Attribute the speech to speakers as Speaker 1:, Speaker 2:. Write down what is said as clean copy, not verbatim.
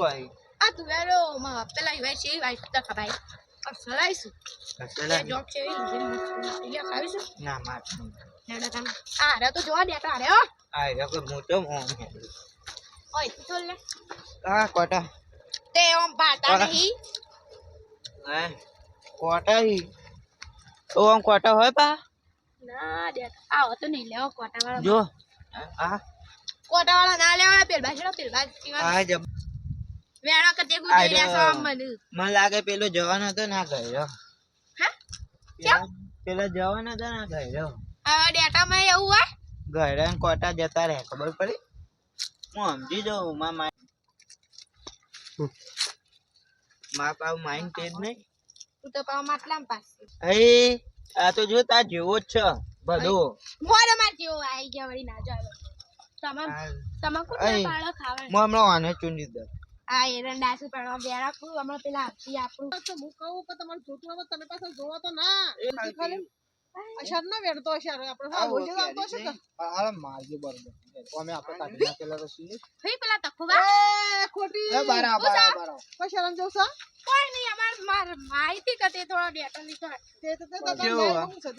Speaker 1: કોઈ
Speaker 2: આ તું યારો પેલા ઈવાય છે ઈવાય તો ખબાઈ અબ સલાઈશું
Speaker 1: ચલા
Speaker 2: એ જોક છે એ ઈયા ખાવીશું
Speaker 1: ના માર
Speaker 2: નેડા કામ આ રે તો જોવા દે આ રે ઓ
Speaker 1: આ રે કોઈ મોટો મોમ હે
Speaker 2: ઓય તું તો લે
Speaker 1: આ કોટા
Speaker 2: તે ઓમ પાતા નહીં
Speaker 1: હે કોટા હી ઓ આમ કોટા હોય પા
Speaker 2: ના દે આવો તો નહીં લેવો કોટા વાળા
Speaker 1: જો આ
Speaker 2: કોટા વાળા ના લેવા પેલ બાજુ
Speaker 1: આ જબ
Speaker 2: વેણા કે દેખું જઈ રહ્યા છો મને
Speaker 1: મને લાગે પેલો જવાનો હતો ના ગયો
Speaker 2: હા ક્યાં
Speaker 1: પેલો જવાનો હતો ના ગયો
Speaker 2: આ ડેટા માં એવું હોય
Speaker 1: ગયડા ને કોટા જતા રહે ખબર પડી હું સમજી જાઉં માં પાવ માઇન્ડ તેજ નહીં
Speaker 2: તું તો પાવ માટલામ પાસે
Speaker 1: એ આ તો જો તાર જેવો જ છે બધું
Speaker 2: મોરે માર જેવો આવી ગયા વળી ના જાવ તમાકુ ના પાળો ખાવા
Speaker 1: હું હમણાં આને ચૂંડી દઉં
Speaker 2: આ એરંડા છે પણ બેરા ખુ હમણાં પેલા આપી આપણું
Speaker 3: તો હું કહું કે તમારે જોતું આવે તમે પાછા જોવો તો ના ખાલી અશર ના વેડતો અશર આપણે હા હોય આવતો છે કે
Speaker 1: આ મારજો બરોબર અમે આપણે કાઢી નાખેલા રસી
Speaker 2: ફઈ પેલા તખુબા
Speaker 3: એ ખોટી
Speaker 1: બરાબર
Speaker 3: કોઈ શરમ જેવું છે
Speaker 2: કોઈ નહીં અમાર માર માહિતી કતે થોડો ડેટા લીધો
Speaker 3: તે તો
Speaker 1: કેવું?
Speaker 3: હું છે